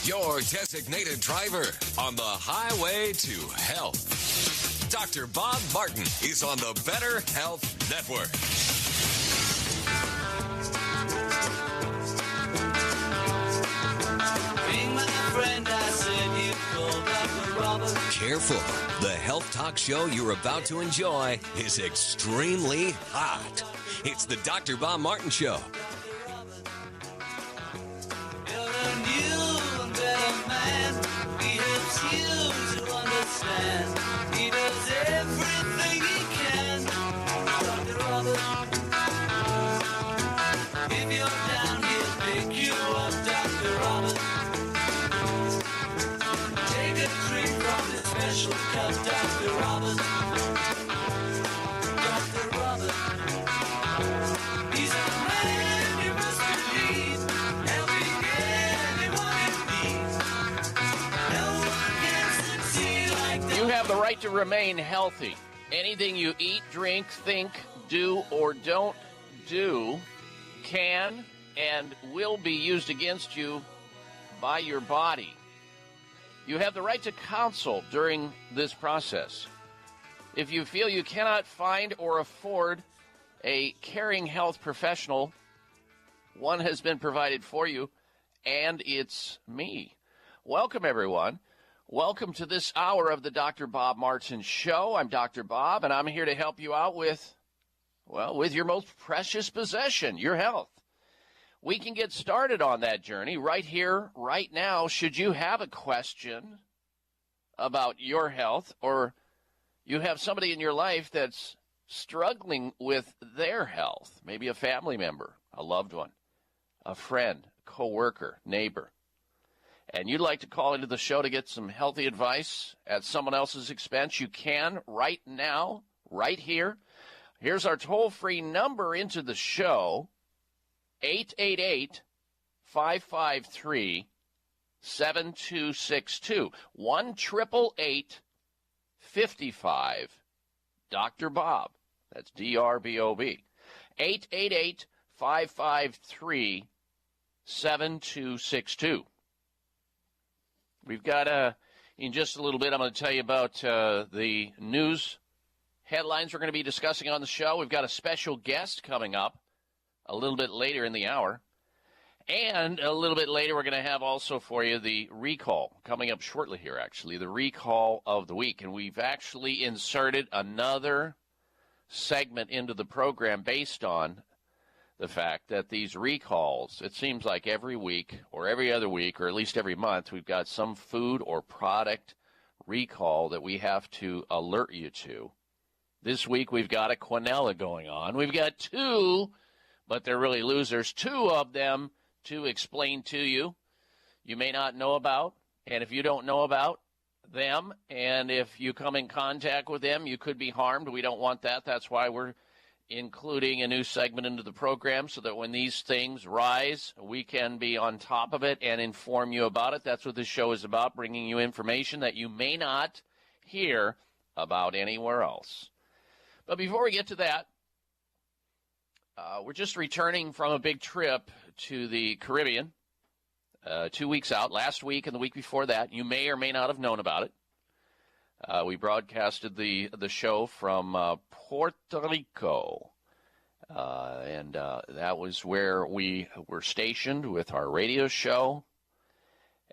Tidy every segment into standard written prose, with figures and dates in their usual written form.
your designated driver on the highway to health. Dr. Bob Martin is on the Better Health Network. Careful. The health talk show you're about to enjoy is extremely hot. It's the Dr. Bob Martin Show. He does everything he can. Dr. Robert, if you're down, he'll pick you up. Dr. Robert, take a drink from his special cup. Dr. Robert, Dr. Robert, he's a man you must believe, helping anyone in need. No one can succeed like that. You have the right to remain healthy. Anything you eat, drink, think, do, or don't do can and will be used against you by your body. You have the right to counsel during this process. If you feel you cannot find or afford a caring health professional, one has been provided for you, and it's me. Welcome, everyone. Welcome to this hour of the Dr. Bob Martin Show. I'm Dr. Bob, and I'm here to help you out with your most precious possession, your health. We can get started on that journey right here, right now. Should you have a question about your health, or you have somebody in your life that's struggling with their health, maybe a family member, a loved one, a friend, a coworker, neighbor, and you'd like to call into the show to get some healthy advice at someone else's expense, you can right now, right here. Here's our toll-free number into the show, 888-553-7262, 1-888-55 Dr. Bob. That's D-R-B-O-B. 888-553-7262. We've got, in just a little bit, I'm going to tell you about the news headlines we're going to be discussing on the show. We've got a special guest coming up a little bit later in the hour. And a little bit later, we're going to have also for you the recall coming up shortly here, actually, the recall of the week. And we've actually inserted another segment into the program based on the fact that these recalls, it seems like every week or every other week or at least every month, we've got some food or product recall that we have to alert you to. This week we've got a Quinella going on. We've got two, but they're really losers, two of them to explain to you. You may not know about, and if you don't know about them, and if you come in contact with them, you could be harmed. We don't want that. That's why we're including a new segment into the program so that when these things rise, we can be on top of it and inform you about it. That's what this show is about, bringing you information that you may not hear about anywhere else. But before we get to that, we're just returning from a big trip to the Caribbean, 2 weeks out, last week and the week before that. You may or may not have known about it. We broadcasted the show from Puerto Rico, and that was where we were stationed with our radio show.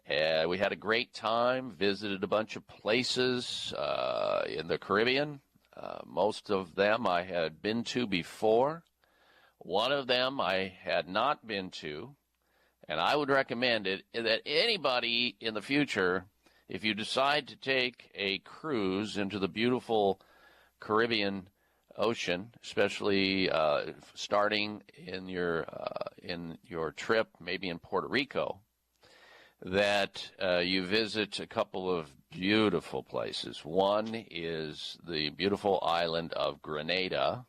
We had a great time, visited a bunch of places in the Caribbean. Most of them I had been to before. One of them I had not been to, and I would recommend it that anybody in the future, if you decide to take a cruise into the beautiful Caribbean Ocean, especially starting in your trip, maybe in Puerto Rico, that you visit a couple of beautiful places. One is the beautiful island of Grenada,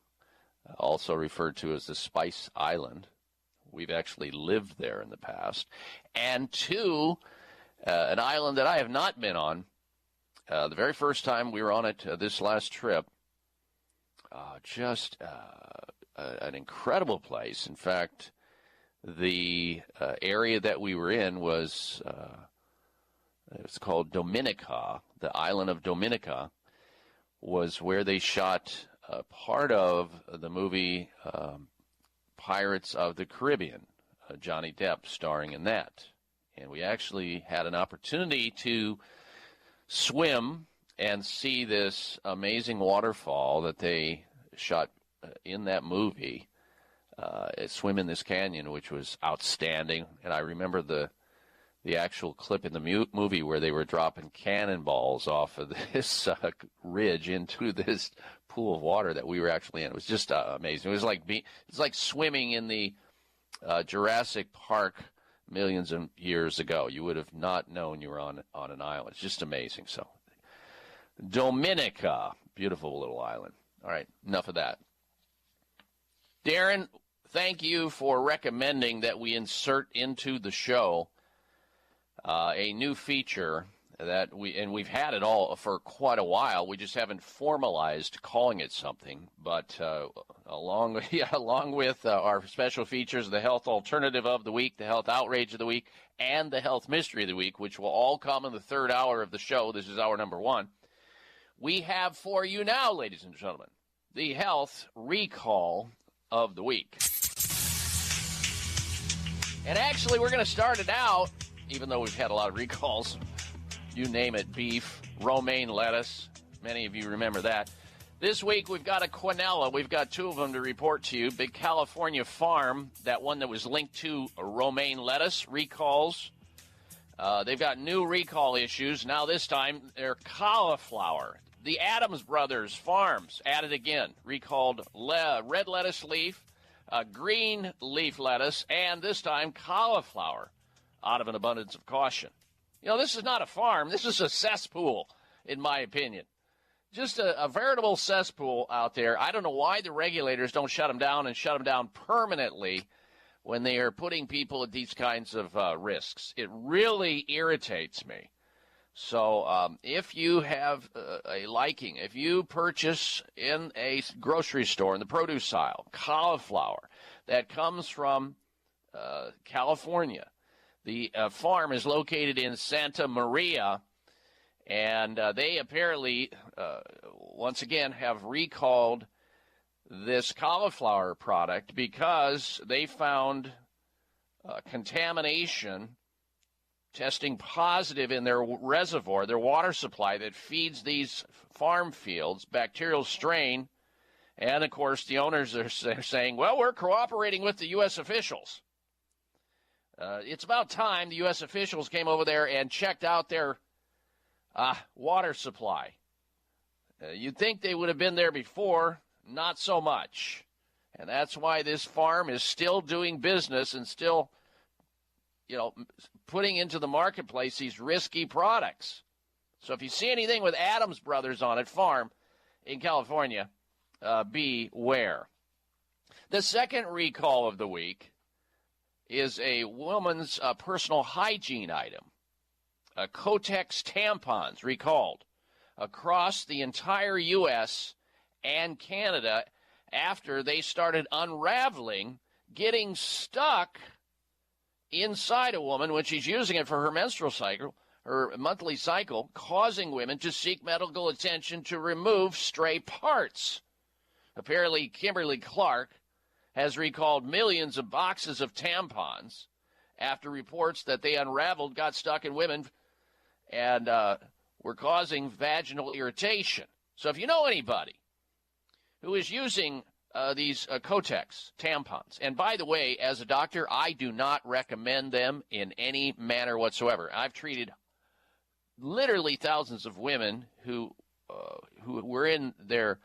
also referred to as the Spice Island. We've actually lived there in the past. And two, an island that I have not been on. The very first time we were on it this last trip, just an incredible place. In fact, the area that we were in was It's called Dominica. The island of Dominica was where they shot part of the movie Pirates of the Caribbean, Johnny Depp starring in that. And we actually had an opportunity to swim and see this amazing waterfall that they shot in that movie, swim in this canyon, which was outstanding. And I remember the actual clip in the movie where they were dropping cannonballs off of this ridge into this pool of water that we were actually in. It was just amazing. It was like swimming in the Jurassic Park millions of years ago. You would have not known you were on an island. It's just amazing. So, Dominica, beautiful little island. All right, enough of that. Darren, thank you for recommending that we insert into the show a new feature that we've had it all for quite a while. We just haven't formalized calling it something. But along with our special features, the Health Alternative of the Week, the Health Outrage of the Week, and the Health Mystery of the Week, which will all come in the third hour of the show. This is hour number 1. We have for you now, ladies and gentlemen, the Health Recall of the Week. And actually, we're going to start it out, even though we've had a lot of recalls. You name it, beef, romaine lettuce. Many of you remember that. This week, we've got a quinella. We've got 2 of them to report to you. Big California farm, that one that was linked to romaine lettuce, recalls. They've got new recall issues. Now this time, they're cauliflower. The Adams Brothers Farms, at it again, recalled red lettuce leaf, green leaf lettuce, and this time cauliflower, out of an abundance of caution. You know, this is not a farm. This is a cesspool, in my opinion. Just a veritable cesspool out there. I don't know why the regulators don't shut them down and shut them down permanently when they are putting people at these kinds of risks. It really irritates me. So if you have a liking, if you purchase in a grocery store in the produce aisle cauliflower that comes from California, the farm is located in Santa Maria, and they apparently, once again, have recalled this cauliflower product because they found contamination testing positive in their reservoir, their water supply that feeds these farm fields, bacterial strain. And, of course, the owners are saying, well, we're cooperating with the U.S. officials. It's about time the U.S. officials came over there and checked out their water supply. You'd think they would have been there before, not so much. And that's why this farm is still doing business and still, putting into the marketplace these risky products. So if you see anything with Adams Brothers on it, farm in California, beware. The second recall of the week is a woman's personal hygiene item. Kotex tampons recalled across the entire U.S. and Canada after they started unraveling, getting stuck inside a woman when she's using it for her menstrual cycle, her monthly cycle, causing women to seek medical attention to remove stray parts. Apparently, Kimberly Clark has recalled millions of boxes of tampons after reports that they unraveled, got stuck in women, and were causing vaginal irritation. So if you know anybody who is using these Kotex tampons, and by the way, as a doctor, I do not recommend them in any manner whatsoever. I've treated literally thousands of women who were in their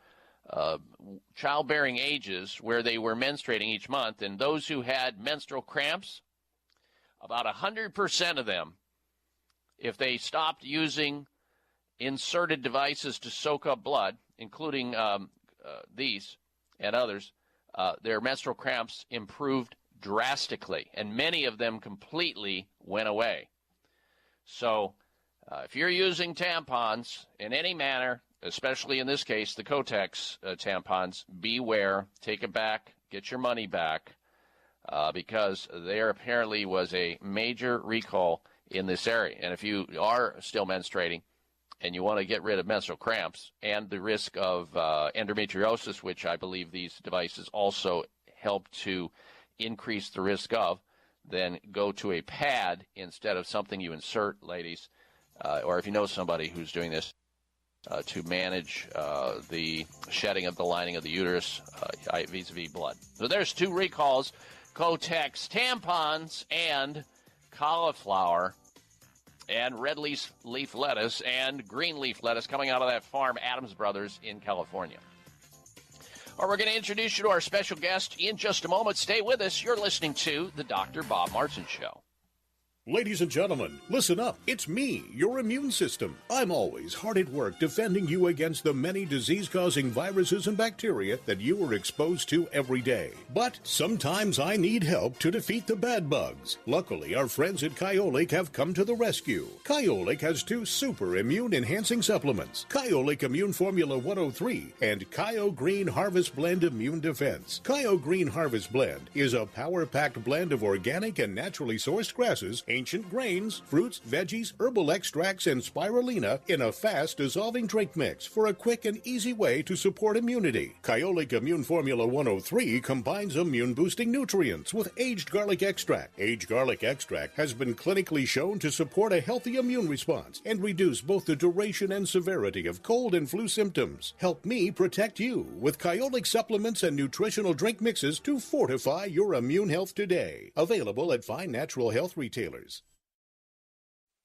childbearing ages where they were menstruating each month, and those who had menstrual cramps, about 100% of them, if they stopped using inserted devices to soak up blood, including these and others, their menstrual cramps improved drastically, and many of them completely went away. So if you're using tampons in any manner, especially in this case, the Kotex tampons, beware, take it back, get your money back, because there apparently was a major recall in this area. And if you are still menstruating and you want to get rid of menstrual cramps and the risk of endometriosis, which I believe these devices also help to increase the risk of, then go to a pad instead of something you insert, ladies, or if you know somebody who's doing this, to manage the shedding of the lining of the uterus vis-a-vis blood. So there's 2 recalls: Kotex tampons and cauliflower and red leaf lettuce and green leaf lettuce coming out of that farm, Adams Brothers in California. All right, we're going to introduce you to our special guest in just a moment. Stay with us. You're listening to The Dr. Bob Martin Show. Ladies and gentlemen, listen up. It's me, your immune system. I'm always hard at work defending you against the many disease-causing viruses and bacteria that you are exposed to every day. But sometimes I need help to defeat the bad bugs. Luckily, our friends at Kyolic have come to the rescue. Kyolic has 2 super immune-enhancing supplements, Kyolic Immune Formula 103 and Kyo Green Harvest Blend Immune Defense. Kyo Green Harvest Blend is a power-packed blend of organic and naturally sourced grasses, ancient grains, fruits, veggies, herbal extracts, and spirulina in a fast-dissolving drink mix for a quick and easy way to support immunity. Kyolic Immune Formula 103 combines immune-boosting nutrients with aged garlic extract. Aged garlic extract has been clinically shown to support a healthy immune response and reduce both the duration and severity of cold and flu symptoms. Help me protect you with Kyolic supplements and nutritional drink mixes to fortify your immune health today. Available at fine natural health retailers.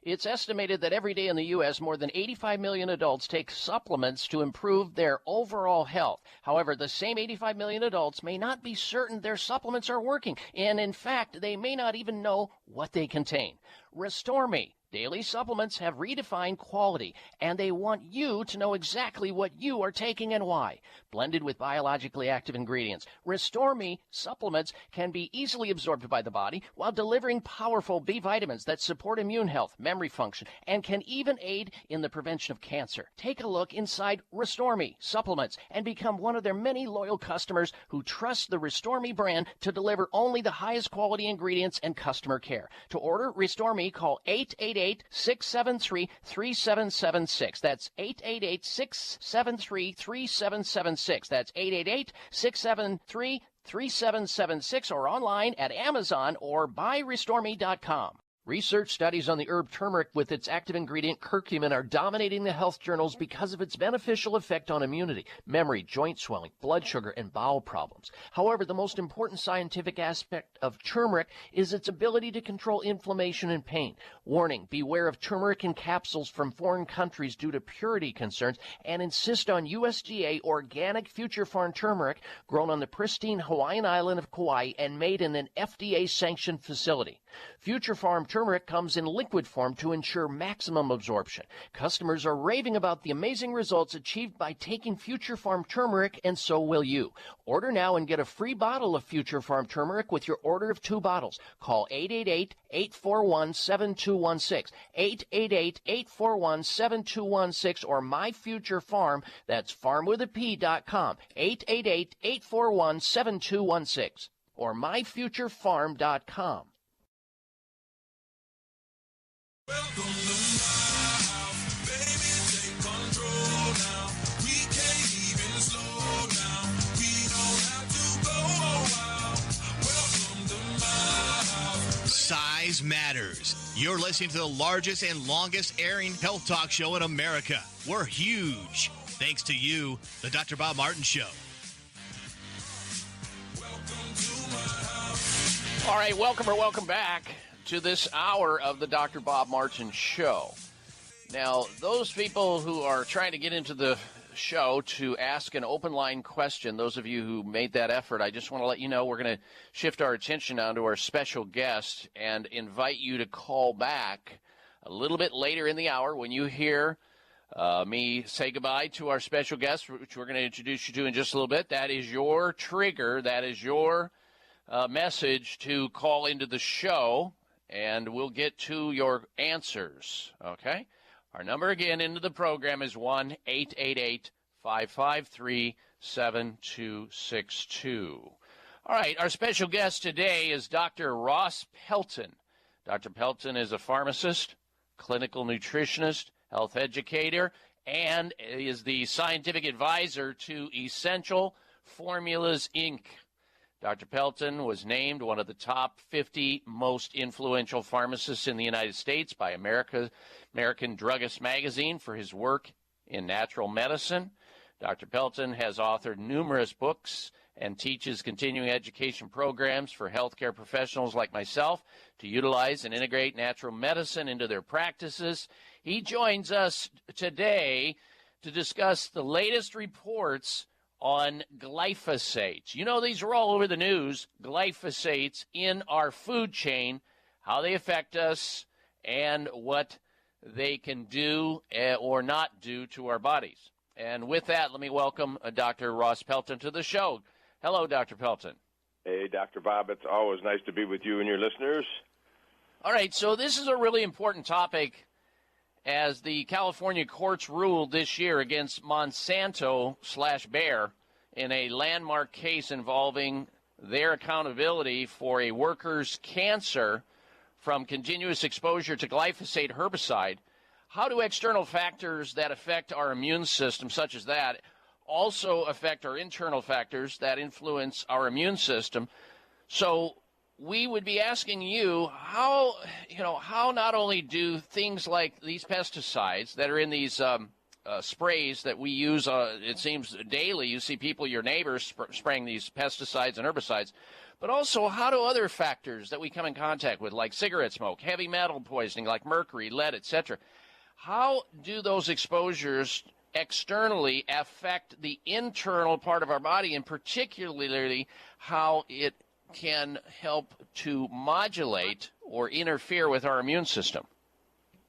It's estimated that every day in the U.S., more than 85 million adults take supplements to improve their overall health. However, the same 85 million adults may not be certain their supplements are working, and in fact, they may not even know what they contain. Restore Me daily supplements have redefined quality, and they want you to know exactly what you are taking and why. Blended with biologically active ingredients, Restore Me supplements can be easily absorbed by the body while delivering powerful B vitamins that support immune health, memory function, and can even aid in the prevention of cancer. Take a look inside Restore Me supplements and become one of their many loyal customers who trust the Restore Me brand to deliver only the highest quality ingredients and customer care. To order Restore Me, call 888-673-3776. That's 888-673-3776. That's 888-673-3776 or online at Amazon or buyrestoreme.com. Research studies on the herb turmeric with its active ingredient curcumin are dominating the health journals because of its beneficial effect on immunity, memory, joint swelling, blood sugar, and bowel problems. However, the most important scientific aspect of turmeric is its ability to control inflammation and pain. Warning, beware of turmeric in capsules from foreign countries due to purity concerns, and insist on USDA organic Future Farm turmeric grown on the pristine Hawaiian island of Kauai and made in an FDA-sanctioned facility. Future Farm turmeric comes in liquid form to ensure maximum absorption. Customers are raving about the amazing results achieved by taking Future Farm turmeric, and so will you. Order now and get a free bottle of Future Farm turmeric with your order of 2 bottles. Call 888-841-7216, 888-841-7216, or MyFutureFarm, that's farmwithap.com, 888-841-7216, or MyFutureFarm.com. Welcome to my house, baby, take control now. We can't even slow down. We don't have to go a while. Welcome to my house. Size matters. You're listening to the largest and longest airing health talk show in America. We're huge. Thanks to you, the Dr. Bob Martin Show. Welcome to my house. All right, welcome back to this hour of the Dr. Bob Martin Show. Now, those people who are trying to get into the show to ask an open line question, those of you who made that effort, I just want to let you know we're going to shift our attention now to our special guest and invite you to call back a little bit later in the hour when you hear me say goodbye to our special guest, which we're going to introduce you to in just a little bit. That is your trigger. That is your message to call into the show, and we'll get to your answers, okay? Our number again into the program is 1-888-553-7262. All right, our special guest today is Dr. Ross Pelton. Dr. Pelton is a pharmacist, clinical nutritionist, health educator, and is the scientific advisor to Essential Formulas, Inc. Dr. Pelton was named one of the top 50 most influential pharmacists in the United States by American Druggist Magazine for his work in natural medicine. Dr. Pelton has authored numerous books and teaches continuing education programs for healthcare professionals like myself to utilize and integrate natural medicine into their practices. He joins us today to discuss the latest reports on glyphosates. You know, these are all over the news, glyphosates in our food chain, how they affect us, and what they can do or not do to our bodies. And with that, let me welcome Dr. Ross Pelton to the show. Hello, Dr. Pelton. Hey, Dr. Bob. It's always nice to be with you and your listeners. All right, so this is a really important topic as the California courts ruled this year against Monsanto/Bayer in a landmark case involving their accountability for a worker's cancer from continuous exposure to glyphosate herbicide. How do external factors that affect our immune system, such as that, also affect our internal factors that influence our immune system? So we would be asking you how not only do things like these pesticides that are in these sprays that we use, it seems daily, you see people, your neighbors, spraying these pesticides and herbicides, but also how do other factors that we come in contact with, like cigarette smoke, heavy metal poisoning, like mercury, lead, etc., how do those exposures externally affect the internal part of our body, and particularly how it can help to modulate or interfere with our immune system?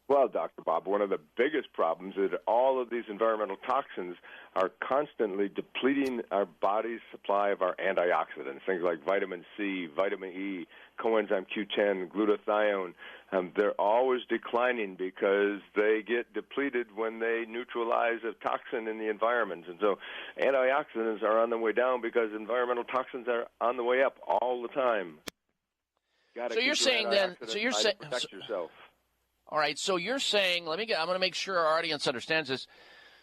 Well, Dr. Bob, one of the biggest problems is that all of these environmental toxins are constantly depleting our body's supply of our antioxidants, things like vitamin C, vitamin E, coenzyme Q10, glutathione. They're always declining because they get depleted when they neutralize a toxin in the environment. And so antioxidants are on the way down because environmental toxins are on the way up all the time. So you're saying then, protect yourself. All right, so you're saying, I'm going to make sure our audience understands this.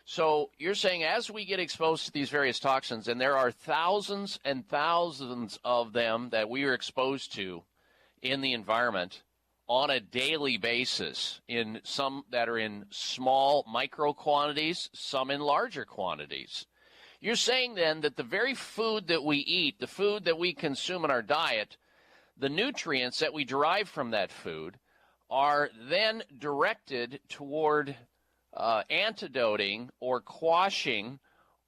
So you're saying as we get exposed to these various toxins, and there are thousands and thousands of them that we are exposed to in the environment on a daily basis, in some that are in small micro quantities, some in larger quantities. You're saying then that the very food that we eat, the food that we consume in our diet, the nutrients that we derive from that food are then directed toward antidoting or quashing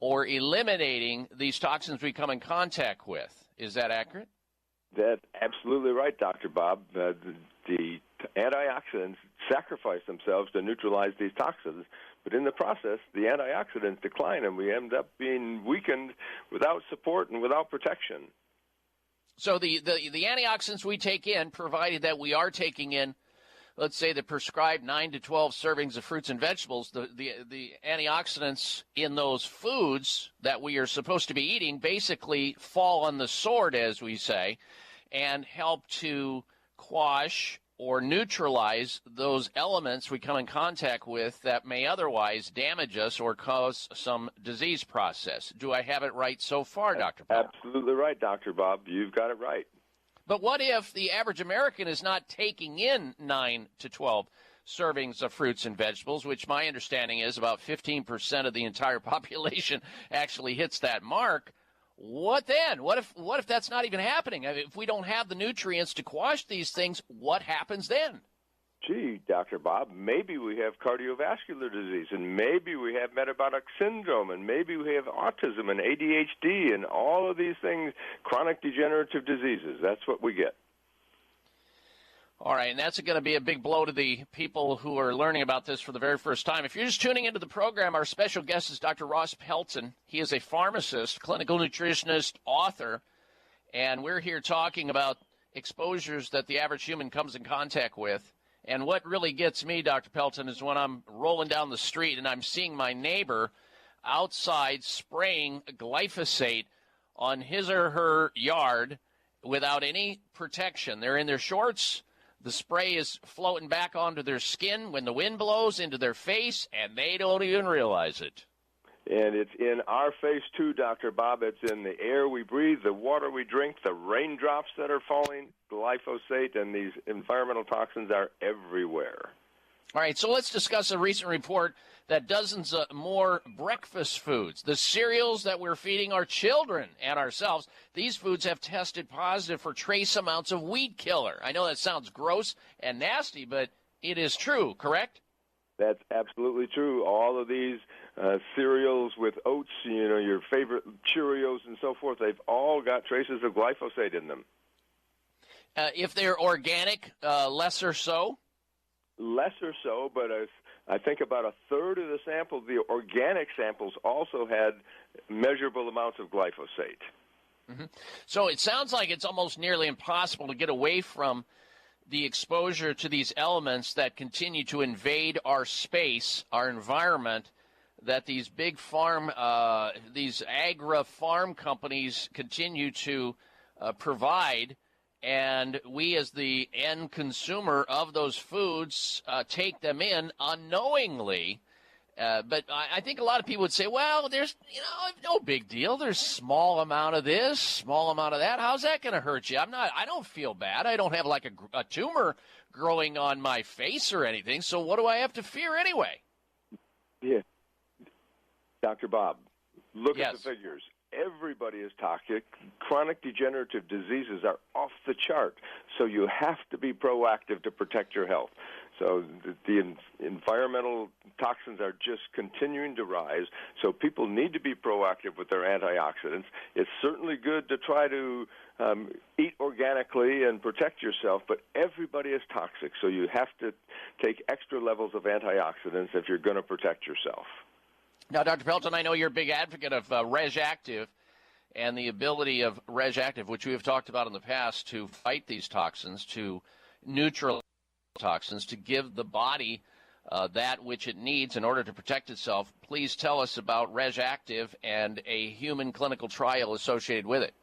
or eliminating these toxins we come in contact with. Is that accurate? That's absolutely right, Dr. Bob. The antioxidants sacrifice themselves to neutralize these toxins, but in the process, the antioxidants decline, and we end up being weakened without support and without protection. So the antioxidants we take in, provided that we are taking in, let's say, the prescribed 9 to 12 servings of fruits and vegetables, the antioxidants in those foods that we are supposed to be eating basically fall on the sword, as we say, and help to quash or neutralize those elements we come in contact with that may otherwise damage us or cause some disease process. Do I have it right so far, Dr. Bob? Absolutely right, Dr. Bob. You've got it right. But what if the average American is not taking in 9 to 12 servings of fruits and vegetables, which my understanding is about 15% of the entire population actually hits that mark? What then? What if that's not even happening? I mean, if we don't have the nutrients to quash these things, what happens then? Gee, Dr. Bob, maybe we have cardiovascular disease, and maybe we have metabolic syndrome, and maybe we have autism and ADHD and all of these things, chronic degenerative diseases. That's what we get. All right, and that's going to be a big blow to the people who are learning about this for the very first time. If you're just tuning into the program, our special guest is Dr. Ross Pelton. He is a pharmacist, clinical nutritionist, author, and we're here talking about exposures that the average human comes in contact with. And what really gets me, Dr. Pelton, is when I'm rolling down the street and I'm seeing my neighbor outside spraying glyphosate on his or her yard without any protection. They're in their shorts, The spray is floating back onto their skin when the wind blows into their face, and they don't even realize it. And it's in our face, too, Dr. Bob. It's in the air we breathe, the water we drink, the raindrops that are falling. Glyphosate and these environmental toxins are everywhere. All right, so let's discuss a recent report that dozens of more breakfast foods, the cereals that we're feeding our children and ourselves, these foods have tested positive for trace amounts of weed killer. I know that sounds gross and nasty, but it is true, correct? That's absolutely true. All of these cereals with oats, your favorite Cheerios and so forth, they've all got traces of glyphosate in them. If they're organic, lesser so? Lesser so, but I think about a third of the sample, the organic samples, also had measurable amounts of glyphosate. Mm-hmm. So it sounds like it's almost nearly impossible to get away from the exposure to these elements that continue to invade our space, our environment, that these big these agri-farm companies continue to provide. And we, as the end consumer of those foods, take them in unknowingly. But I think a lot of people would say, well, there's, no big deal. There's small amount of this, small amount of that. How's that going to hurt you? I don't feel bad. I don't have like a tumor growing on my face or anything. So what do I have to fear anyway? Yeah. Dr. Bob, look Yes. at the figures. Everybody is toxic. Chronic degenerative diseases are off the chart. So you have to be proactive to protect your health. So the environmental toxins are just continuing to rise. So people need to be proactive with their antioxidants. It's certainly good to try to eat organically and protect yourself, but everybody is toxic. So you have to take extra levels of antioxidants if you're going to protect yourself. Now, Dr. Pelton, I know you're a big advocate of RegActive and the ability of RegActive, which we have talked about in the past, to fight these toxins, to neutralize toxins, to give the body that which it needs in order to protect itself. Please tell us about RegActive and a human clinical trial associated with it.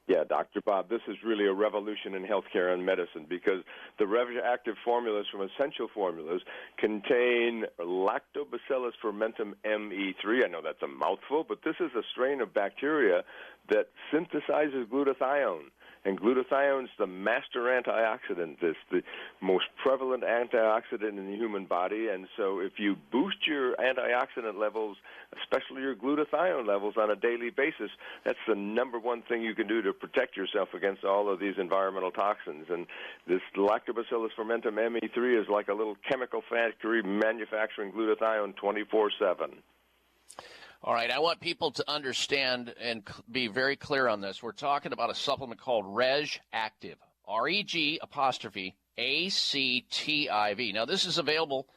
Yeah, Dr. Bob, this is really a revolution in healthcare and medicine because the RegActive formulas from Essential Formulas contain Lactobacillus fermentum ME3. I know that's a mouthful, but this is a strain of bacteria that synthesizes glutathione. And glutathione is the master antioxidant. It's the most prevalent antioxidant in the human body. And so if you boost your antioxidant levels, especially your glutathione levels on a daily basis, that's the number one thing you can do to protect yourself against all of these environmental toxins. And this Lactobacillus fermentum ME3 is like a little chemical factory manufacturing glutathione 24/7. All right, I want people to understand and be very clear on this. We're talking about a supplement called RegActive, RegActiv. Now, this is available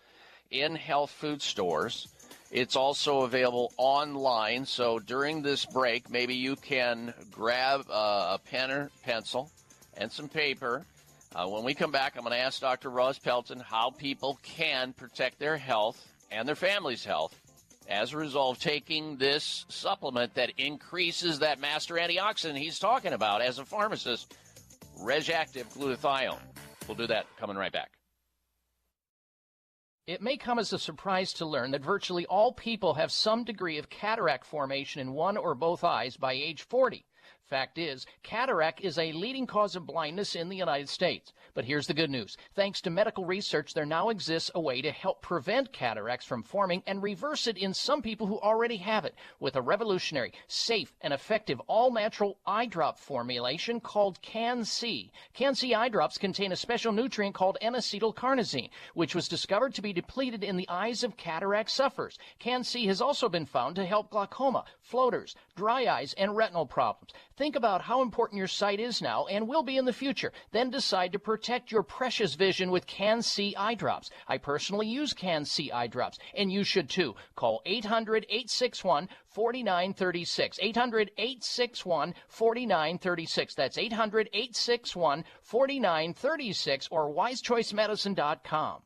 in health food stores. It's also available online, so during this break, maybe you can grab a pen or pencil and some paper. When we come back, I'm going to ask Dr. Roz Pelton how people can protect their health and their family's health as a result of taking this supplement that increases that master antioxidant he's talking about as a pharmacist, RegActive glutathione. We'll do that coming right back. It may come as a surprise to learn that virtually all people have some degree of cataract formation in one or both eyes by age 40. Fact is, cataract is a leading cause of blindness in the United States. But here's the good news. Thanks to medical research, there now exists a way to help prevent cataracts from forming and reverse it in some people who already have it with a revolutionary, safe, and effective all-natural eye drop formulation called Can-C. Can-C eye drops contain a special nutrient called N-acetylcarnosine, which was discovered to be depleted in the eyes of cataract sufferers. Can-C has also been found to help glaucoma, floaters, dry eyes, and retinal problems. Think about how important your sight is now and will be in the future. Then decide to protect your precious vision with Can-C eye drops. I personally use Can-C eye drops, and you should too. Call 800-861-4936. 800-861-4936. That's 800-861-4936 or wisechoicemedicine.com.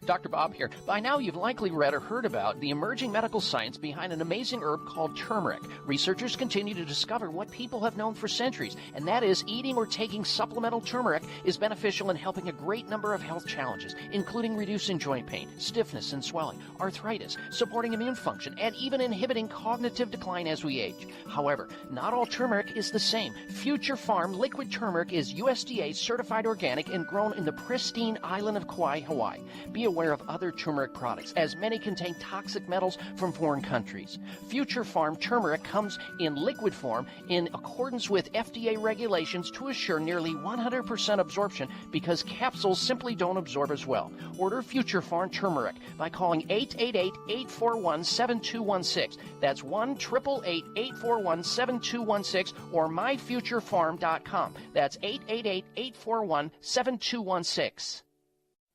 Dr. Bob here. By now, you've likely read or heard about the emerging medical science behind an amazing herb called turmeric. Researchers continue to discover what people have known for centuries, and that is eating or taking supplemental turmeric is beneficial in helping a great number of health challenges, including reducing joint pain, stiffness and swelling, arthritis, supporting immune function, and even inhibiting cognitive decline as we age. However, not all turmeric is the same. Future Farm liquid turmeric is USDA certified organic and grown in the pristine island of Kauai, Hawaii. Be aware of other turmeric products, as many contain toxic metals from foreign countries. Future Farm turmeric comes in liquid form in accordance with FDA regulations to assure nearly 100% absorption because capsules simply don't absorb as well. Order Future Farm turmeric by calling 888-841-7216. That's 1-888-841-7216 or myfuturefarm.com. That's 888-841-7216.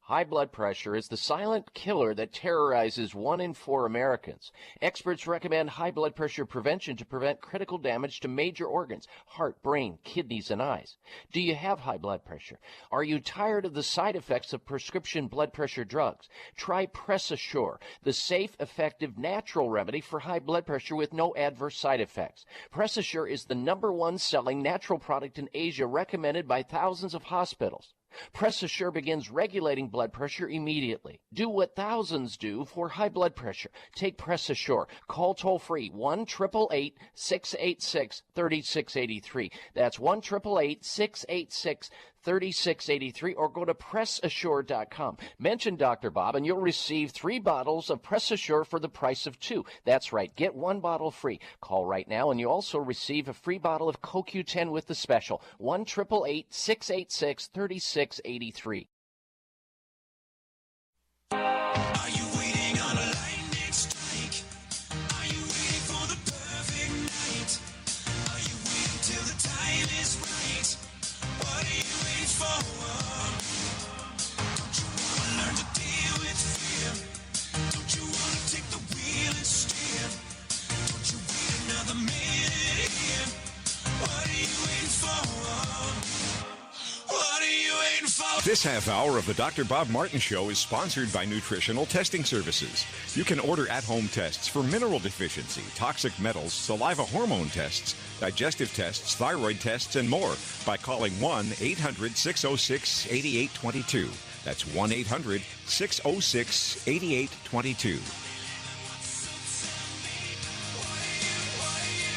High blood pressure is the silent killer that terrorizes 1 in 4 Americans. Experts recommend high blood pressure prevention to prevent critical damage to major organs, heart, brain, kidneys, and eyes. Do you have high blood pressure? Are you tired of the side effects of prescription blood pressure drugs? Try Press Assure, the safe, effective, natural remedy for high blood pressure with no adverse side effects. Press Assure is the #1 selling natural product in Asia, recommended by thousands of hospitals. Press Assure begins regulating blood pressure immediately. Do what thousands do for high blood pressure. Take Press Assure. Call toll-free 1-888-686-3683. That's 1-888-686-3683, or go to PressAssure.com. Mention Dr. Bob and you'll receive 3 bottles of Press Assure for the price of 2. That's right. Get 1 bottle free. Call right now and you also receive a free bottle of CoQ10 with the special. 1-888-686-3683. Are you waiting on a lightning strike? Are you waiting for the perfect night? Are you waiting till the time is right? What are you waiting for? Don't you want to learn to deal with fear? Don't you want to take the wheel and steer? Don't you wait another minute here? What are you waiting for? What are you waiting for? This half hour of the Dr. Bob Martin Show is sponsored by Nutritional Testing Services. You can order at-home tests for mineral deficiency, toxic metals, saliva hormone tests, digestive tests, thyroid tests, and more by calling 1-800-606-8822. That's 1-800-606-8822.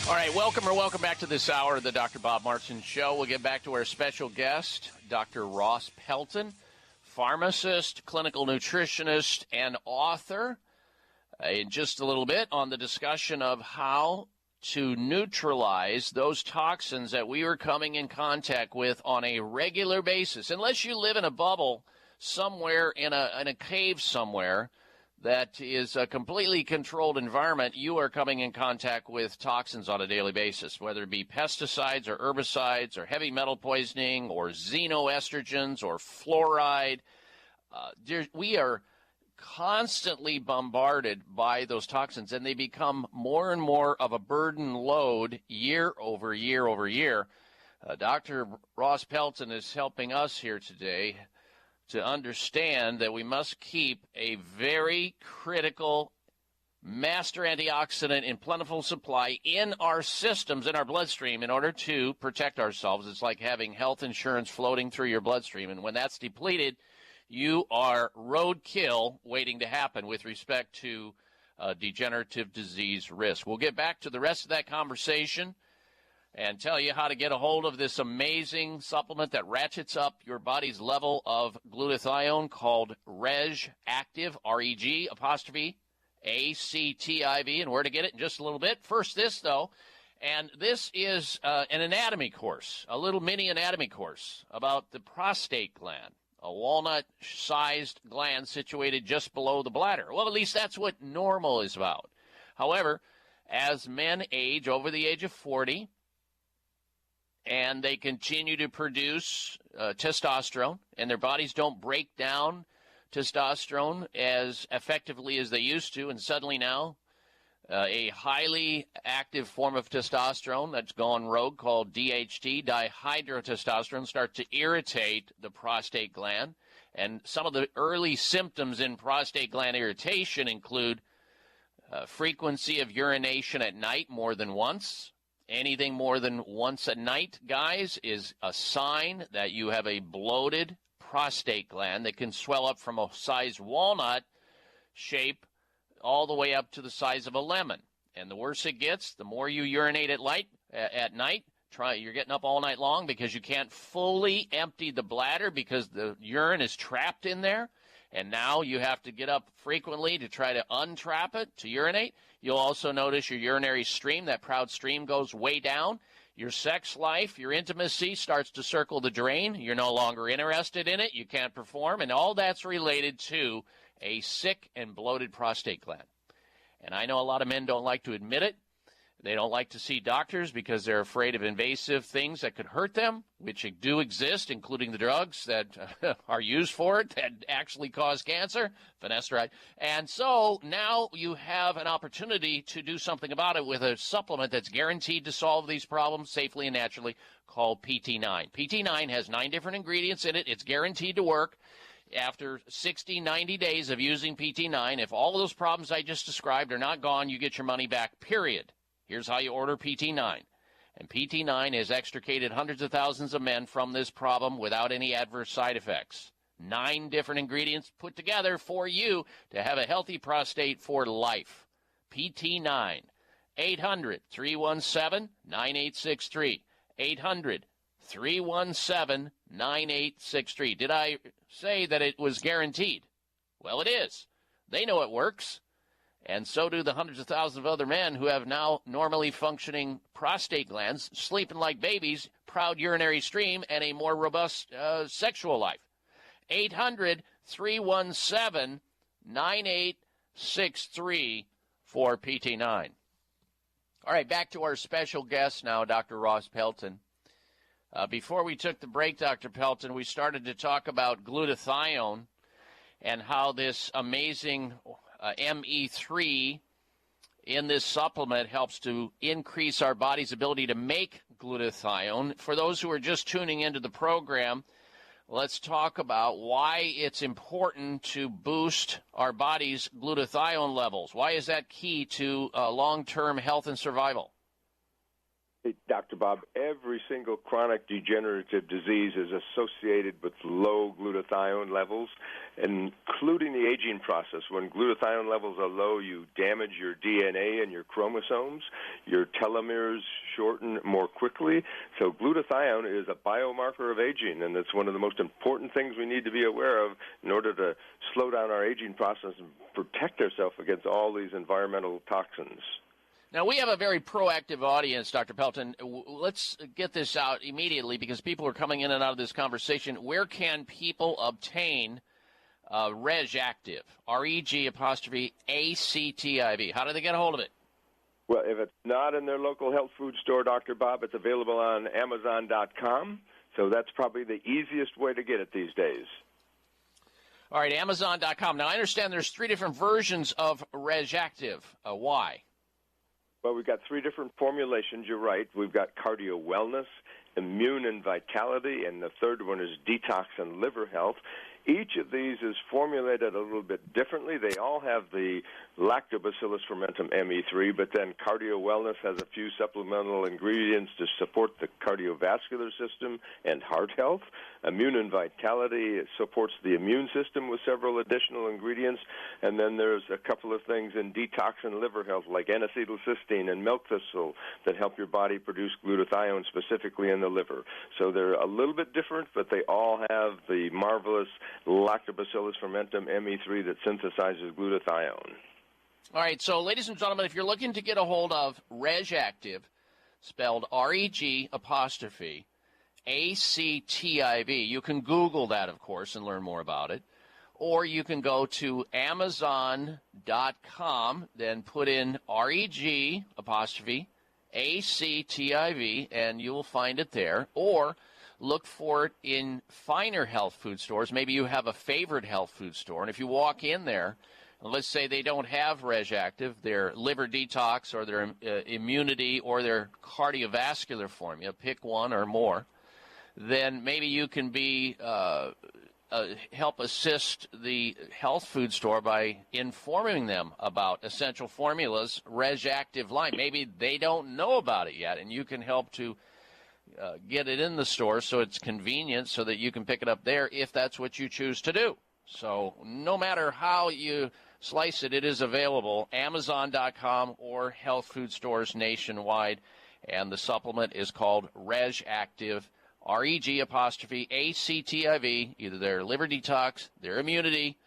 All right, welcome back to this hour of the Dr. Bob Martin Show. We'll get back to our special guest, Dr. Ross Pelton, pharmacist, clinical nutritionist, and author, in just a little bit on the discussion of how to neutralize those toxins that we are coming in contact with on a regular basis. Unless you live in a bubble somewhere in a cave somewhere that is a completely controlled environment, you are coming in contact with toxins on a daily basis, whether it be pesticides or herbicides or heavy metal poisoning or xenoestrogens or fluoride. We are constantly bombarded by those toxins, and they become more and more of a burden load year over year over year. Dr. Ross Pelton is helping us here today to understand that we must keep a very critical master antioxidant in plentiful supply in our systems, in our bloodstream, in order to protect ourselves. It's like having health insurance floating through your bloodstream, and when that's depleted, you are roadkill waiting to happen with respect to degenerative disease risk. We'll get back to the rest of that conversation and tell you how to get a hold of this amazing supplement that ratchets up your body's level of glutathione called Reg Active, REG''ACTIV, and where to get it in just a little bit. First, this, though, and this is an anatomy course, a little mini anatomy course about the prostate gland, a walnut-sized gland situated just below the bladder. Well, at least that's what normal is about. However, as men age over the age of 40, and they continue to produce testosterone, and their bodies don't break down testosterone as effectively as they used to, and suddenly now a highly active form of testosterone that's gone rogue called DHT, dihydrotestosterone, starts to irritate the prostate gland, And some of the early symptoms in prostate gland irritation include frequency of urination at night more than once. Anything more than once a night, guys, is a sign that you have a bloated prostate gland that can swell up from a size walnut shape all the way up to the size of a lemon. And the worse it gets, the more you urinate at night. You're getting up all night long because you can't fully empty the bladder because the urine is trapped in there. And now you have to get up frequently to try to untrap it, to urinate. You'll also notice your urinary stream, that proud stream, goes way down. Your sex life, your intimacy starts to circle the drain. You're no longer interested in it. You can't perform. And all that's related to a sick and bloated prostate gland. And I know a lot of men don't like to admit it. They don't like to see doctors because they're afraid of invasive things that could hurt them, which do exist, including the drugs that are used for it that actually cause cancer, finasteride. And so now you have an opportunity to do something about it with a supplement that's guaranteed to solve these problems safely and naturally, called PT9. PT9 has 9 different ingredients in it. It's guaranteed to work. After 60, 90 days of using PT9, if all of those problems I just described are not gone, you get your money back, period. Here's how you order PT9. And PT9 has extricated hundreds of thousands of men from this problem without any adverse side effects. 9 different ingredients put together for you to have a healthy prostate for life. PT9. 800-317-9863. 800-317-9863. Did I say that it was guaranteed? Well, it is. They know it works. And so do the hundreds of thousands of other men who have now normally functioning prostate glands, sleeping like babies, proud urinary stream, and a more robust sexual life. 800-317-9863 for PT9. All right, back to our special guest now, Dr. Ross Pelton. Before we took the break, Dr. Pelton, we started to talk about glutathione and how this amazing ME3 in this supplement helps to increase our body's ability to make glutathione. For those who are just tuning into the program, let's talk about why it's important to boost our body's glutathione levels. Why is that key to long-term health and survival? Hey, Dr. Bob, every single chronic degenerative disease is associated with low glutathione levels, including the aging process. When glutathione levels are low, you damage your DNA and your chromosomes. Your telomeres shorten more quickly. So glutathione is a biomarker of aging, and it's one of the most important things we need to be aware of in order to slow down our aging process and protect ourselves against all these environmental toxins. Now, we have a very proactive audience, Dr. Pelton. Let's get this out immediately because people are coming in and out of this conversation. Where can people obtain RegActive, REG''ACTIV? How do they get a hold of it? Well, if it's not in their local health food store, Dr. Bob, it's available on Amazon.com. So that's probably the easiest way to get it these days. All right, Amazon.com. Now, I understand there's 3 different versions of RegActive. Why? Well, we've got 3 different formulations, you're right. We've got cardio wellness, immune and vitality, and the third one is detox and liver health. Each of these is formulated a little bit differently. They all have the Lactobacillus fermentum ME3, but then Cardio Wellness has a few supplemental ingredients to support the cardiovascular system and heart health. Immune and Vitality supports the immune system with several additional ingredients. And then there's a couple of things in detox and liver health, like N-acetylcysteine and milk thistle, that help your body produce glutathione specifically in the liver. So they're a little bit different, but they all have the marvelous Lactobacillus fermentum ME3 that synthesizes glutathione. All right, so ladies and gentlemen, if you're looking to get a hold of RegActive, spelled REG''ACTIV, you can Google that, of course, and learn more about it. Or you can go to Amazon.com, then put in REG''ACTIV, and you will find it there. Or look for it in finer health food stores. Maybe you have a favorite health food store, and if you walk in there, let's say they don't have RegActive, their liver detox or their immunity or their cardiovascular formula, pick one or more, then maybe you can be help assist the health food store by informing them about Essential Formulas Reg Active line. Maybe they don't know about it yet, and you can help to get it in the store so it's convenient so that you can pick it up there if that's what you choose to do. So no matter how you slice it, it is available, Amazon.com or health food stores nationwide. And the supplement is called Reg Active, REG''ACTIV, either their liver detox, their immunity,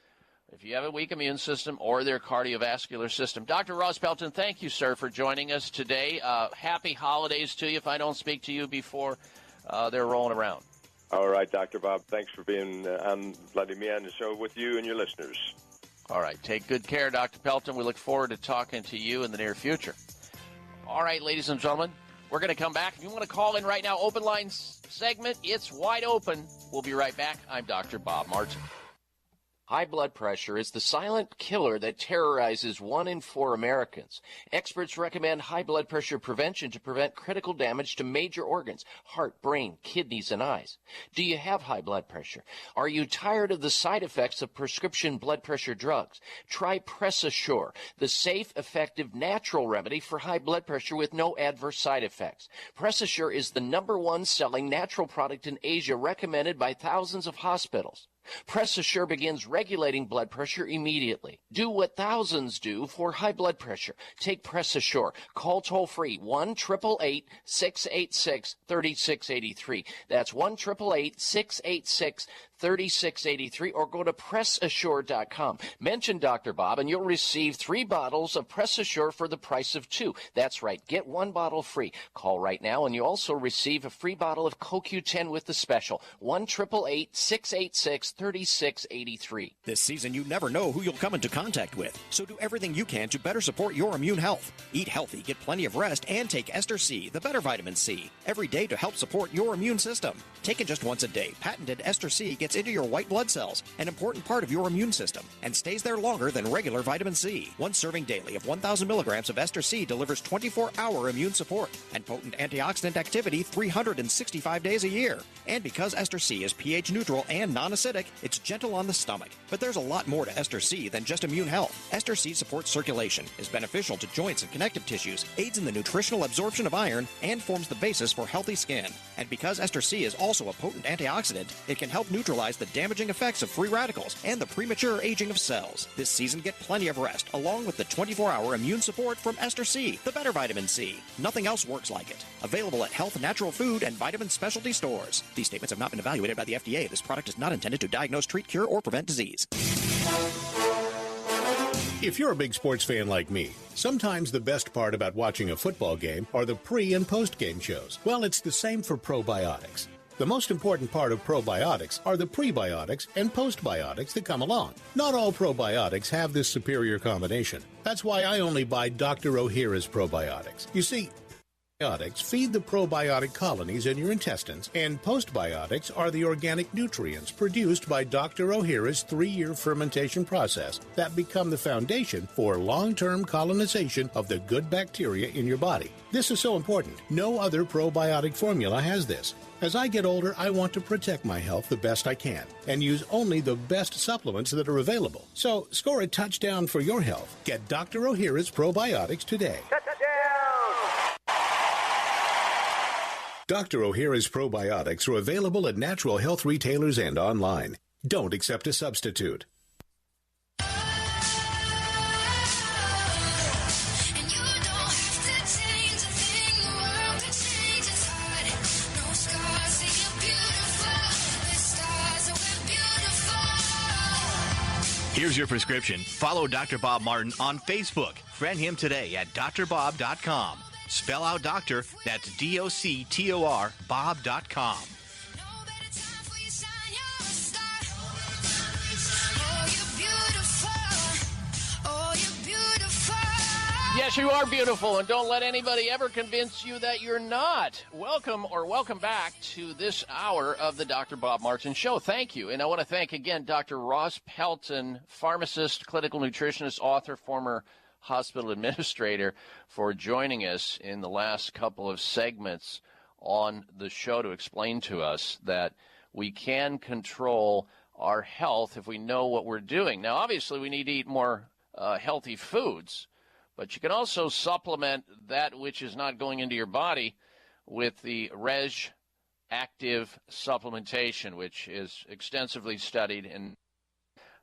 if you have a weak immune system, or their cardiovascular system. Dr. Ross Pelton, thank you, sir, for joining us today. Happy holidays to you if I don't speak to you before they're rolling around. All right, Dr. Bob, thanks for being letting me on the show with you and your listeners. All right, take good care, Dr. Pelton. We look forward to talking to you in the near future. All right, ladies and gentlemen, we're going to come back. If you want to call in right now, open lines segment, it's wide open. We'll be right back. I'm Dr. Bob Martin. High blood pressure is the silent killer that terrorizes 1 in 4 Americans. Experts recommend high blood pressure prevention to prevent critical damage to major organs, heart, brain, kidneys, and eyes. Do you have high blood pressure? Are you tired of the side effects of prescription blood pressure drugs? Try PressAssure, the safe, effective, natural remedy for high blood pressure with no adverse side effects. PressAssure is the #1 selling natural product in Asia, recommended by thousands of hospitals. PressAssure begins regulating blood pressure immediately. Do what thousands do for high blood pressure. Take PressAssure. Call toll-free 1-888-686-3683. That's 1-888-686-3683, or go to PressAssure.com. Mention Dr. Bob and you'll receive 3 bottles of PressAssure for the price of 2. That's right. Get 1 bottle free. Call right now and you also receive a free bottle of CoQ10 with the special. 1-888-686-3683. This season, you never know who you'll come into contact with, so do everything you can to better support your immune health. Eat healthy, get plenty of rest, and take Ester C, the better vitamin C, every day to help support your immune system. Taken just once a day, patented Ester C gets into your white blood cells, an important part of your immune system, and stays there longer than regular vitamin C. 1 serving daily of 1,000 milligrams of Ester C delivers 24-hour immune support and potent antioxidant activity 365 days a year. And because Ester C is pH neutral and non-acidic, it's gentle on the stomach. But there's a lot more to Ester C than just immune health. Ester C supports circulation, is beneficial to joints and connective tissues, aids in the nutritional absorption of iron, and forms the basis for healthy skin. And because Ester C is also a potent antioxidant, it can help neutralize the damaging effects of free radicals and the premature aging of cells. This season, get plenty of rest, along with the 24-hour immune support from Ester C, the better vitamin C. Nothing else works like it. Available at health, natural food, and vitamin specialty stores. These statements have not been evaluated by the FDA. This product is not intended to diagnose, treat, cure, or prevent disease. If you're a big sports fan like me, sometimes the best part about watching a football game are the pre- and post-game shows. Well, it's the same for probiotics. The most important part of probiotics are the prebiotics and postbiotics that come along. Not all probiotics have this superior combination. That's why I only buy Dr. Ohhira's probiotics. You see, probiotics feed the probiotic colonies in your intestines, and postbiotics are the organic nutrients produced by Dr. Ohhira's 3-year fermentation process that become the foundation for long-term colonization of the good bacteria in your body. This is so important. No other probiotic formula has this. As I get older, I want to protect my health the best I can and use only the best supplements that are available. So score a touchdown for your health. Get Dr. Ohhira's probiotics today. Dr. Ohhira's probiotics are available at natural health retailers and online. Don't accept a substitute. Here's your prescription. Follow Dr. Bob Martin on Facebook. Friend him today at drbob.com. Spell out doctor, that's DOCTOR, Bob.com. Yes, you are beautiful, and don't let anybody ever convince you that you're not. Welcome back to this hour of the Dr. Bob Martin Show. Thank you. And I want to thank again Dr. Ross Pelton, pharmacist, clinical nutritionist, author, former hospital administrator, for joining us in the last couple of segments on the show to explain to us that we can control our health if we know what we're doing. Now, obviously, we need to eat more healthy foods, but you can also supplement that which is not going into your body with the Reg Active supplementation, which is extensively studied, and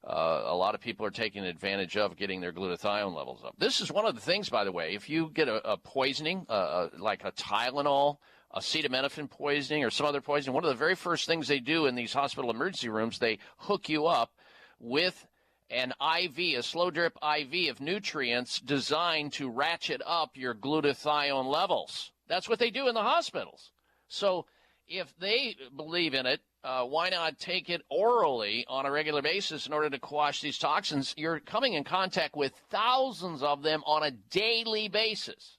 a lot of people are taking advantage of getting their glutathione levels up. This is one of the things, by the way, if you get a poisoning, like a Tylenol, acetaminophen poisoning, or some other poisoning, one of the very first things they do in these hospital emergency rooms, they hook you up with an IV, a slow drip IV of nutrients designed to ratchet up your glutathione levels. That's what they do in the hospitals. So if they believe in it, why not take it orally on a regular basis in order to quash these toxins? You're coming in contact with thousands of them on a daily basis.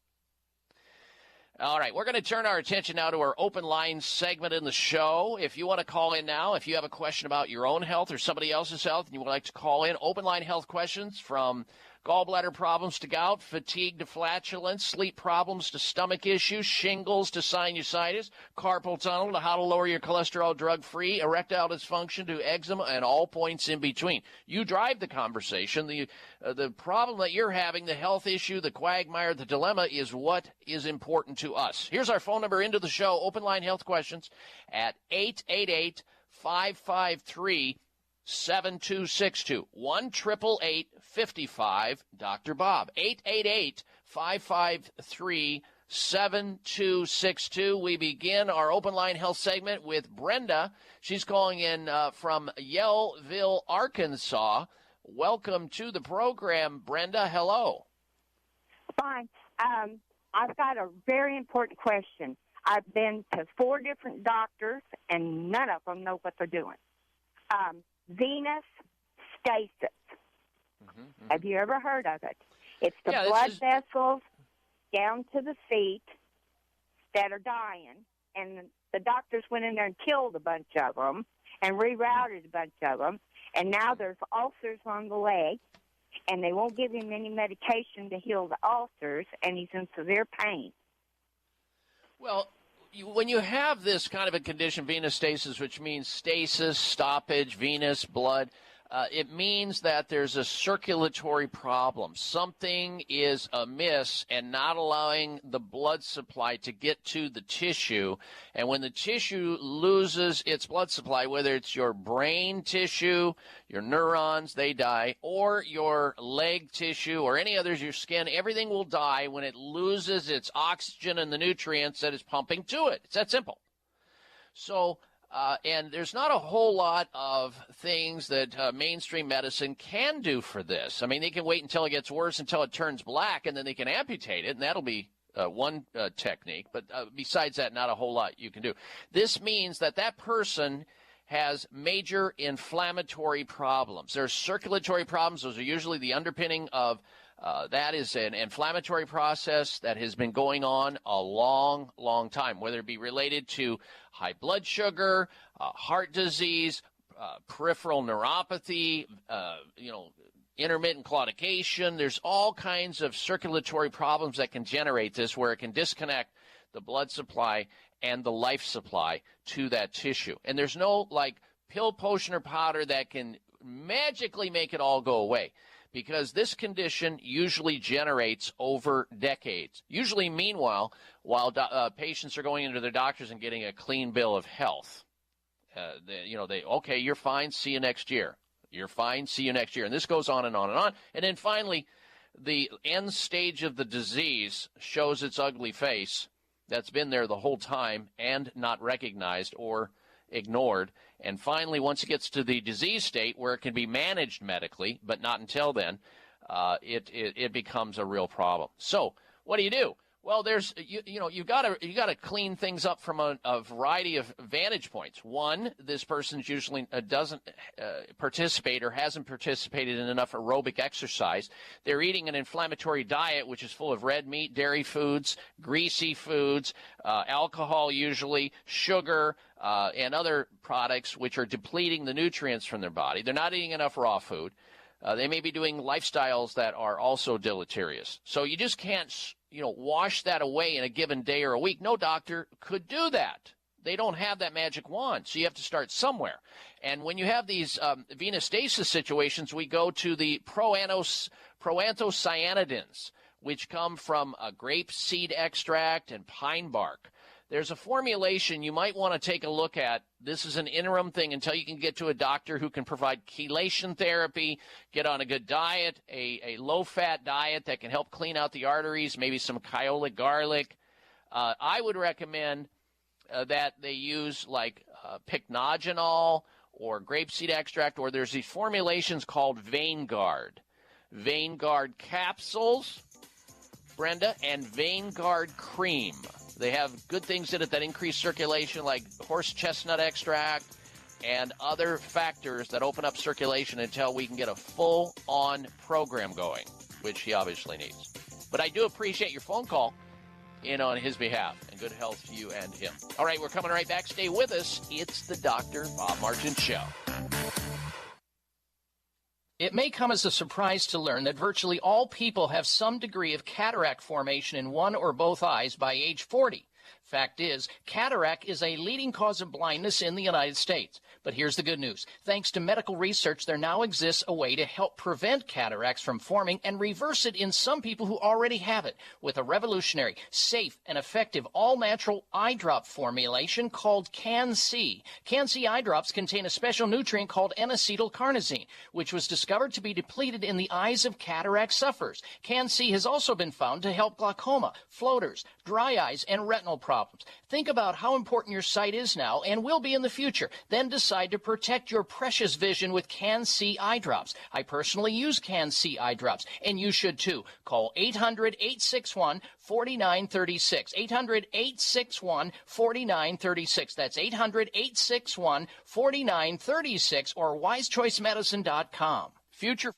All right, we're going to turn our attention now to our open line segment in the show. If you want to call in now, if you have a question about your own health or somebody else's health and you would like to call in, open line health questions from gallbladder problems to gout, fatigue to flatulence, sleep problems to stomach issues, shingles to sinusitis, carpal tunnel to how to lower your cholesterol drug-free, erectile dysfunction to eczema, and all points in between. You drive the conversation. The problem that you're having, the health issue, the quagmire, the dilemma is what is important to us. Here's our phone number into the show, open line health questions at 888-553 7262 1-888-55 Dr. Bob 888-553-7262. We begin our open line health segment with Brenda. She's calling in from Yellville, Arkansas. Welcome to the program, Brenda. Hello. Fine. I've got a very important question. I've been to 4 different doctors, and none of them know what they're doing. Venous stasis. Have you ever heard of it? It's the blood vessels down to the feet that are dying, and the doctors went in there and killed a bunch of them and rerouted a bunch of them, and now there's ulcers on the leg, and they won't give him any medication to heal the ulcers, and he's in severe pain. Well, when you have this kind of a condition, venous stasis, which means stasis, stoppage, venous, blood, it means that there's a circulatory problem. Something is amiss and not allowing the blood supply to get to the tissue. And when the tissue loses its blood supply, whether it's your brain tissue, your neurons, they die, or your leg tissue or any others, your skin, everything will die when it loses its oxygen and the nutrients that it's pumping to it. It's that simple. So, and there's not a whole lot of things that mainstream medicine can do for this. I mean, they can wait until it gets worse, until it turns black, and then they can amputate it, and that'll be one technique. But besides that, not a whole lot you can do. This means that that person has major inflammatory problems. There's circulatory problems. Those are usually the underpinning of that is an inflammatory process that has been going on a long, long time, whether it be related to high blood sugar, heart disease, peripheral neuropathy, intermittent claudication. There's all kinds of circulatory problems that can generate this, where it can disconnect the blood supply and the life supply to that tissue. And there's no pill, potion, or powder that can magically make it all go away, because this condition usually generates over decades. Usually, meanwhile, while patients are going into their doctors and getting a clean bill of health, okay, you're fine, see you next year. You're fine, see you next year. And this goes on and on and on. And then finally, the end stage of the disease shows its ugly face that's been there the whole time and not recognized or ignored. And finally, once it gets to the disease state where it can be managed medically, but not until then, it becomes a real problem. So what do? Well, there's you got to clean things up from a variety of vantage points. One, this person's usually doesn't participate or hasn't participated in enough aerobic exercise. They're eating an inflammatory diet, which is full of red meat, dairy foods, greasy foods, alcohol usually, sugar, and other products which are depleting the nutrients from their body. They're not eating enough raw food. They may be doing lifestyles that are also deleterious. So you just can't wash that away in a given day or a week. No doctor could do that. they don't have that magic wand, so you have to start somewhere. And when you have these venous stasis situations, we go to the proanthocyanidins, which come from grape seed extract and pine bark. There's a formulation you might want to take a look at. This is an interim thing until you can get to a doctor who can provide chelation therapy, get on a good diet, a low-fat diet that can help clean out the arteries, maybe some kyolic garlic. I would recommend that they use like pycnogenol or grapeseed extract, or there's these formulations called VeinGuard. VeinGuard capsules, Brenda, and VeinGuard cream. They have good things in it that increase circulation, like horse chestnut extract and other factors that open up circulation until we can get a full-on program going, which he obviously needs. But I do appreciate your phone call in on his behalf, and good health to you and him. All right, we're coming right back. Stay with us. It's the Dr. Bob Martin Show. It may come as a surprise to learn that virtually all people have some degree of cataract formation in one or both eyes by age 40. Fact is, cataract is a leading cause of blindness in the United States. But here's the good news. Thanks to medical research, there now exists a way to help prevent cataracts from forming and reverse it in some people who already have it with a revolutionary, safe, and effective all-natural eye drop formulation called Can-C. Can-C eye drops contain a special nutrient called N-acetylcarnosine, which was discovered to be depleted in the eyes of cataract sufferers. Can-C has also been found to help glaucoma, floaters, dry eyes, and retinal problems. Think about how important your sight is now and will be in the future. Then decide to protect your precious vision with Can-C eye drops. I personally use Can-C eye drops, and you should too. Call 800-861-4936. 800-861-4936. That's 800-861-4936 or wisechoicemedicine.com. Future.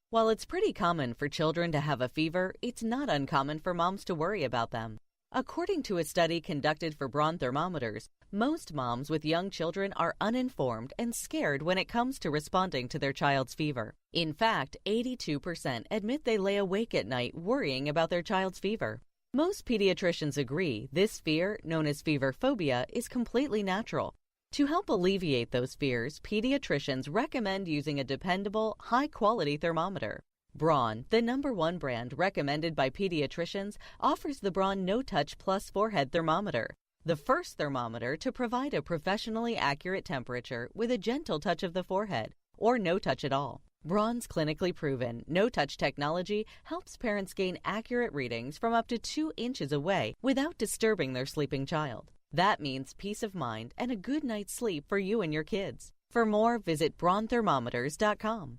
While it's pretty common for children to have a fever, it's not uncommon for moms to worry about them. According to a study conducted for Braun thermometers, most moms with young children are uninformed and scared when it comes to responding to their child's fever. In fact, 82% admit they lay awake at night worrying about their child's fever. Most pediatricians agree this fear, known as fever phobia, is completely natural. To help alleviate those fears, pediatricians recommend using a dependable, high-quality thermometer. Braun, the #1 brand recommended by pediatricians, offers the Braun No Touch Plus forehead thermometer, the first thermometer to provide a professionally accurate temperature with a gentle touch of the forehead, or no touch at all. Braun's clinically proven no-touch technology helps parents gain accurate readings from up to 2 inches away without disturbing their sleeping child. That means peace of mind and a good night's sleep for you and your kids. For more, visit BraunThermometers.com.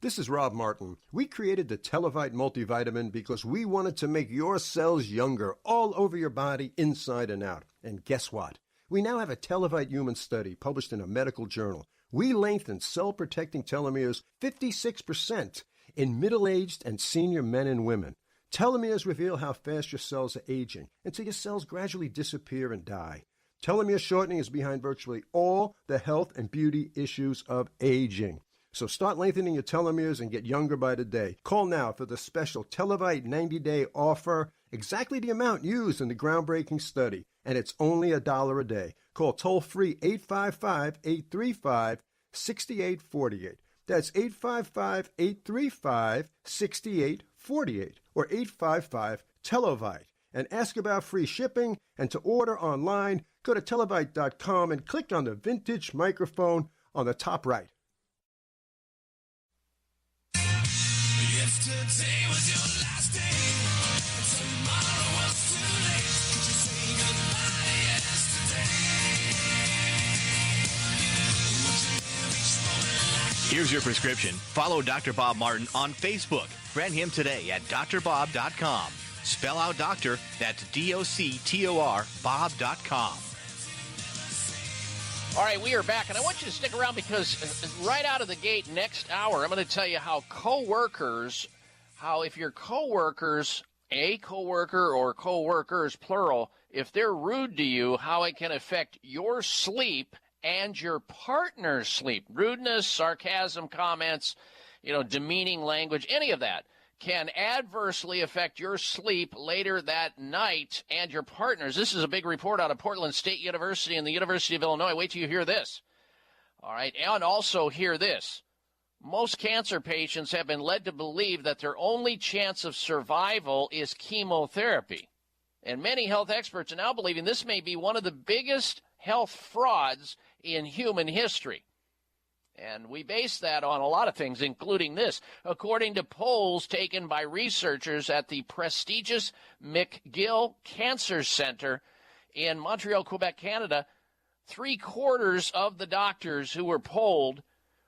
This is Rob Martin. We created the Televite multivitamin because we wanted to make your cells younger all over your body, inside and out. And guess what? We now have a Televite human study published in a medical journal. We lengthened cell-protecting telomeres 56% in middle-aged and senior men and women. Telomeres reveal how fast your cells are aging until your cells gradually disappear and die. Telomere shortening is behind virtually all the health and beauty issues of aging. So start lengthening your telomeres and get younger by the day. Call now for the special Televite 90-day offer, exactly the amount used in the groundbreaking study, and it's only $1 a day. Call toll-free 855-835-6848. That's 855-835-6848 or 855-TELEVITE. And ask about free shipping, and to order online, go to televite.com and click on the vintage microphone on the top right. Yesterday was your last day, and tomorrow was too late. Could you say goodbye to yesterday? Here's your prescription. Follow Dr. Bob Martin on Facebook. Friend him today at drbob.com. Spell out doctor, that's D-O-C-T-O-R, Bob.com. All right, we are back, and I want you to stick around because right out of the gate next hour, I'm going to tell you how if your coworkers, a coworker or coworkers, plural, if they're rude to you, how it can affect your sleep and your partner's sleep. Rudeness, sarcasm, comments, demeaning language, any of that can adversely affect your sleep later that night and your partners. This is a big report out of Portland State University and the University of Illinois. Wait till you hear this. All right, and also hear this. Most cancer patients have been led to believe that their only chance of survival is chemotherapy. And many health experts are now believing this may be one of the biggest health frauds in human history. And we base that on a lot of things, including this. According to polls taken by researchers at the prestigious McGill Cancer Center in Montreal, Quebec, Canada, 3/4 of the doctors who were polled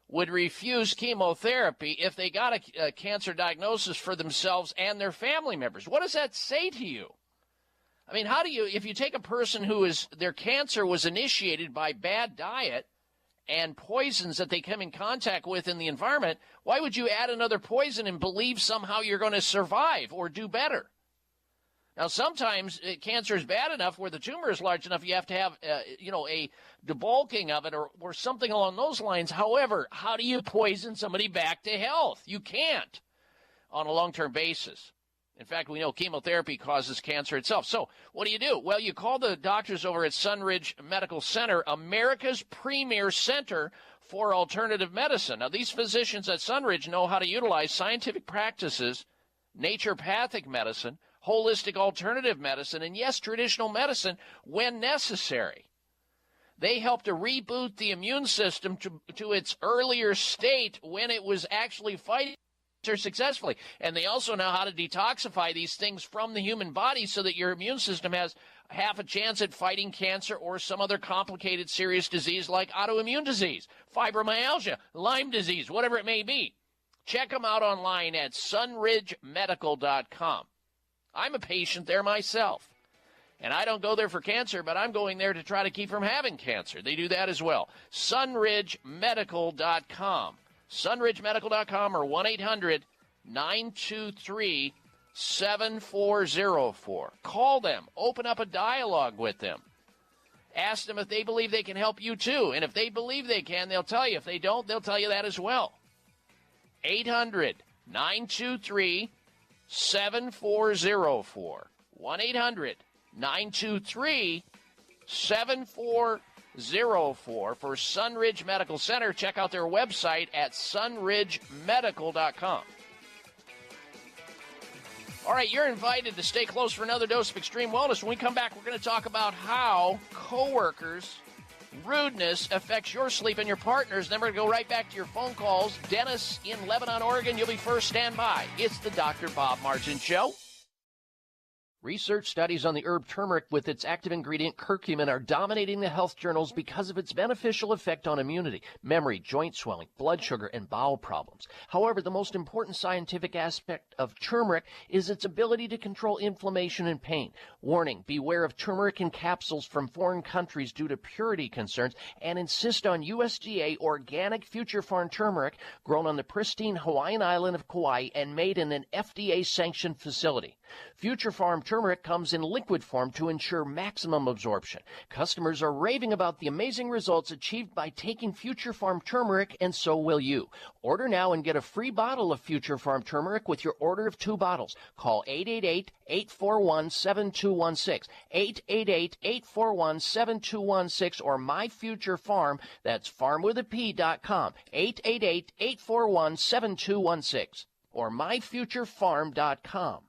would refuse chemotherapy if they got a cancer diagnosis for themselves and their family members. What does that say to you? I mean, how do you, if you take a person their cancer was initiated by bad diet and poisons that they come in contact with in the environment, why would you add another poison and believe somehow you're going to survive or do better? Now, sometimes cancer is bad enough where the tumor is large enough you have to have, a debulking of it or something along those lines. However, how do you poison somebody back to health? You can't on a long-term basis. In fact, we know chemotherapy causes cancer itself. So what do? Well, you call the doctors over at Sunridge Medical Center, America's premier center for alternative medicine. Now, these physicians at Sunridge know how to utilize scientific practices, naturopathic medicine, holistic alternative medicine, and yes, traditional medicine when necessary. They help to reboot the immune system to its earlier state when it was actually fighting cancer successfully. And they also know how to detoxify these things from the human body so that your immune system has half a chance at fighting cancer or some other complicated serious disease like autoimmune disease, fibromyalgia, Lyme disease, whatever it may be. Check them out online at sunridgemedical.com. I'm a patient there myself, and I don't go there for cancer, but I'm going there to try to keep from having cancer. They do that as well. sunridgemedical.com. sunridgemedical.com or 1-800-923-7404. Call them. Open up a dialogue with them. Ask them if they believe they can help you too, and if they believe they can, they'll tell you. If they don't, they'll tell you that as well. 800-923-7404. 1-800-923-7404 for Sunridge Medical Center. Check out their website at sunridgemedical.com. All right, you're invited to stay close for another dose of Extreme Wellness. When we come back, we're going to talk about how coworkers' rudeness affects your sleep and your partners. Then we're going to go right back to your phone calls. Dennis in Lebanon, Oregon, you'll be first. Stand by. It's the Dr. Bob Martin Show. Research studies on the herb turmeric with its active ingredient curcumin are dominating the health journals because of its beneficial effect on immunity, memory, joint swelling, blood sugar, and bowel problems. However, the most important scientific aspect of turmeric is its ability to control inflammation and pain. Warning, beware of turmeric in capsules from foreign countries due to purity concerns, and insist on USDA organic Future Farm turmeric grown on the pristine Hawaiian island of Kauai and made in an FDA-sanctioned facility. Future Farm turmeric comes in liquid form to ensure maximum absorption. Customers are raving about the amazing results achieved by taking Future Farm turmeric, and so will you. Order now and get a free bottle of Future Farm turmeric with your order of 2 bottles. Call 888-841-7216, 888-841-7216, or MyFutureFarm, that's farmwithap.com, 888-841-7216, or MyFutureFarm.com.